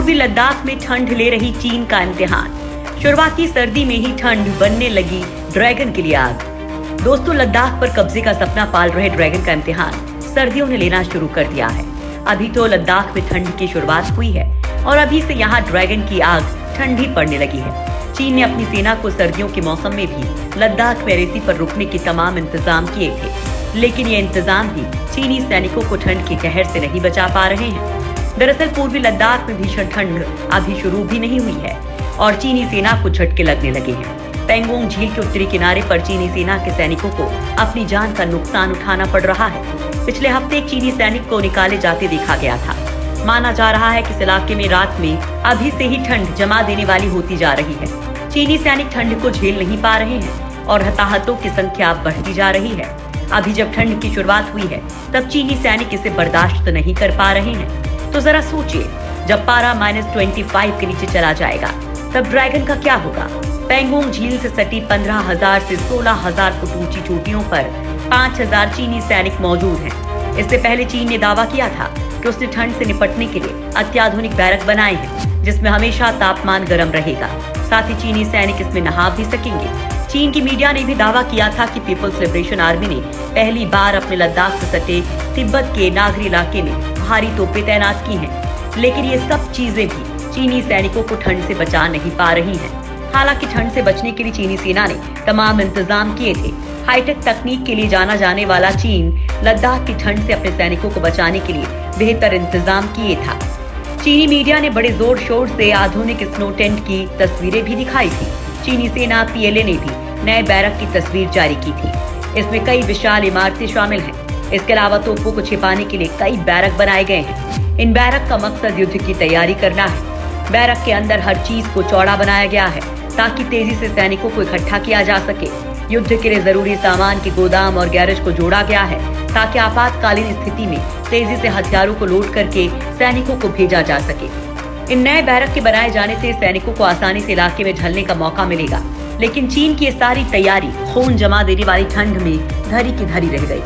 पूर्वी लद्दाख में ठंड ले रही चीन का इम्तिहान। शुरुआती सर्दी में ही ठंड बनने लगी ड्रैगन के लिए आग। दोस्तों, लद्दाख पर कब्जे का सपना पाल रहे ड्रैगन का इम्तिहान सर्दियों ने लेना शुरू कर दिया है। अभी तो लद्दाख में ठंड की शुरुआत हुई है और अभी से यहाँ ड्रैगन की आग ठंडी पड़ने लगी है। चीन ने अपनी सेना को सर्दियों के मौसम में भी लद्दाख में रेती पर रुकने के तमाम इंतजाम किए थे, लेकिन ये इंतजाम भी चीनी सैनिकों को ठंड के कहर से नहीं बचा पा रहे हैं। दरअसल पूर्वी लद्दाख में भीषण ठंड अभी शुरू भी नहीं हुई है और चीनी सेना को झटके लगने लगे हैं। पेंगोंग झील के उत्तरी किनारे पर चीनी सेना के सैनिकों को अपनी जान का नुकसान उठाना पड़ रहा है। पिछले हफ्ते एक चीनी सैनिक को निकाले जाते देखा गया था। माना जा रहा है कि इस इलाके में रात में अभी से ही ठंड जमा देने वाली होती जा रही है। चीनी सैनिक ठंड को झेल नहीं पा रहे हैं और हताहतों की संख्या बढ़ती जा रही है। अभी जब ठंड की शुरुआत हुई है तब चीनी सैनिक इसे बर्दाश्त नहीं कर पा रहे हैं। तो जरा सोचिए, जब पारा -25 के नीचे चला जाएगा तब ड्रैगन का क्या होगा। पेंगोंग झील से सटी 15,000 से 16,000 फुट ऊंची चोटियों पर 5,000 चीनी सैनिक मौजूद हैं। इससे पहले चीन ने दावा किया था कि उसने ठंड से निपटने के लिए अत्याधुनिक बैरक बनाए हैं, जिसमें हमेशा तापमान गर्म रहेगा। साथ ही चीनी सैनिक इसमें नहा भी सकेंगे। चीन की मीडिया ने भी दावा किया था कि पीपल्स लिबरेशन आर्मी ने पहली बार अपने लद्दाख से सटे तिब्बत के नागरी इलाके में भारी तोपें तैनात की हैं, लेकिन ये सब चीजें भी चीनी सैनिकों को ठंड से बचा नहीं पा रही हैं। हालांकि ठंड से बचने के लिए चीनी सेना ने तमाम इंतजाम किए थे। हाईटेक तकनीक के लिए जाना जाने वाला चीन लद्दाख की ठंड से अपने सैनिकों को बचाने के लिए बेहतर इंतजाम किए था। चीनी मीडिया ने बड़े जोर शोर से आधुनिक स्नो टेंट की तस्वीरें भी दिखाई थी। चीनी सेना PLA ने भी नए बैरक की तस्वीर जारी की थी। इसमें कई विशाल इमारतें शामिल हैं। इसके अलावा तोपों को छिपाने के लिए कई बैरक बनाए गए हैं। इन बैरक का मकसद युद्ध की तैयारी करना है। बैरक के अंदर हर चीज को चौड़ा बनाया गया है ताकि तेजी से सैनिकों को इकट्ठा किया जा सके। युद्ध के लिए जरूरी सामान के गोदाम और गैरेज को जोड़ा गया है ताकि आपातकालीन स्थिति में तेजी से हथियारों को लोड करके सैनिकों को भेजा जा सके। इन नए बैरक के बनाए जाने से सैनिकों को आसानी से इलाके में ढलने का मौका मिलेगा, लेकिन चीन की सारी तैयारी खून जमा देने वाली ठंड में धरी की धरी रह गई।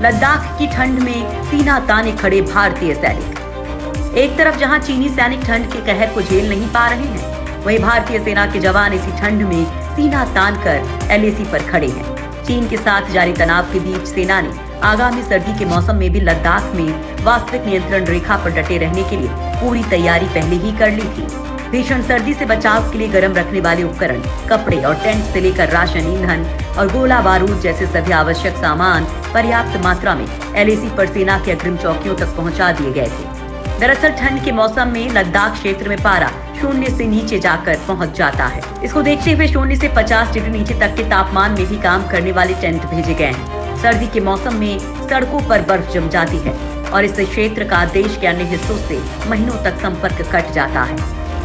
लद्दाख की ठंड में सीना ताने खड़े भारतीय सैनिक। एक तरफ जहां चीनी सैनिक ठंड के कहर को झेल नहीं पा रहे हैं, वहीं भारतीय सेना के जवान इसी ठंड में सीना तान कर LAC पर खड़े हैं। चीन के साथ जारी तनाव के बीच सेना ने आगामी सर्दी के मौसम में भी लद्दाख में वास्तविक नियंत्रण रेखा पर डटे रहने के लिए पूरी तैयारी पहले ही कर ली थी। भीषण सर्दी से बचाव के लिए गर्म रखने वाले उपकरण, कपड़े और टेंट से लेकर राशन, ईंधन और गोला बारूद जैसे सभी आवश्यक सामान पर्याप्त मात्रा में LAC पर सेना की अग्रिम चौकियों तक पहुंचा दिए गए थे। दरअसल ठंड के मौसम में लद्दाख क्षेत्र में पारा 0 से नीचे जाकर पहुंच जाता है। इसको देखते हुए 0 से 50 डिग्री नीचे तक के तापमान में भी काम करने वाले टेंट भेजे गए हैं। सर्दी के मौसम में सड़कों पर बर्फ जम जाती है और इस क्षेत्र का देश के अन्य हिस्सों से महीनों तक संपर्क कट जाता है।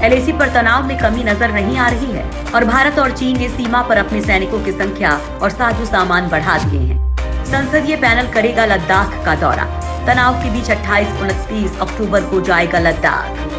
LAC पर तनाव में कमी नजर नहीं आ रही है और भारत और चीन ने सीमा पर अपने सैनिकों की संख्या और साजो सामान बढ़ा दिए हैं। संसदीय पैनल करेगा लद्दाख का दौरा। तनाव के बीच 28-29 अक्टूबर को जाएगा लद्दाख।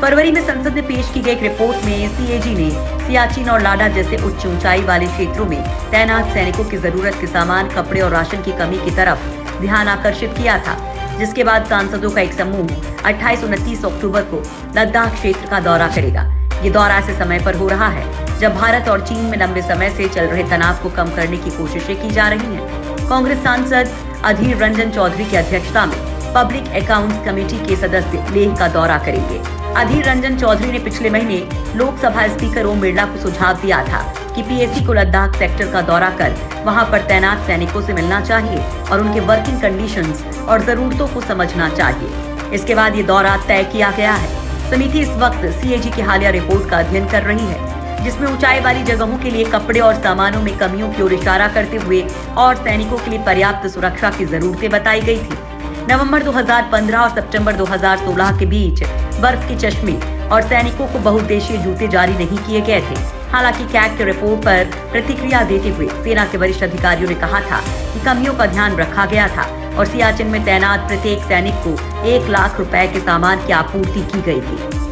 फरवरी में संसद में पेश की गई एक रिपोर्ट में CAG ने सियाचिन और लाडा जैसे उच्च ऊंचाई वाले क्षेत्रों में तैनात सैनिकों की जरूरत के सामान, कपड़े और राशन की कमी की तरफ ध्यान आकर्षित किया था, जिसके बाद सांसदों का एक समूह 28-29 अक्टूबर को लद्दाख क्षेत्र का दौरा करेगा। ये दौरा ऐसे समय पर हो रहा है जब भारत और चीन में लंबे समय से चल रहे तनाव को कम करने की कोशिशें की जा रही हैं। कांग्रेस सांसद अधीर रंजन चौधरी की अध्यक्षता में पब्लिक अकाउंट्स कमेटी के सदस्य लेह का दौरा करेंगे। अधीर रंजन चौधरी ने पिछले महीने लोकसभा स्पीकर ओम बिरला को सुझाव दिया था कि PAC को लद्दाख सेक्टर का दौरा कर वहां पर तैनात सैनिकों से मिलना चाहिए और उनके वर्किंग कंडीशंस और जरूरतों को समझना चाहिए। इसके बाद ये दौरा तय किया गया है। समिति इस वक्त CAG की हालिया रिपोर्ट का अध्ययन कर रही है, जिसमें ऊंचाई वाली जगहों के लिए कपड़े और सामानों में कमियों की ओर इशारा करते हुए और सैनिकों के लिए पर्याप्त सुरक्षा की जरूरतें बताई गई थी। नवंबर 2015 और सितंबर 2016 के बीच बर्फ के चश्मे और सैनिकों को बहुउद्देशीय जूते जारी नहीं किए गए थे। हालांकि कैग की रिपोर्ट पर प्रतिक्रिया देते हुए सेना के वरिष्ठ अधिकारियों ने कहा था कि कमियों का ध्यान रखा गया था और सियाचिन में तैनात प्रत्येक सैनिक को 1 लाख रुपए के सामान की आपूर्ति की गई थी।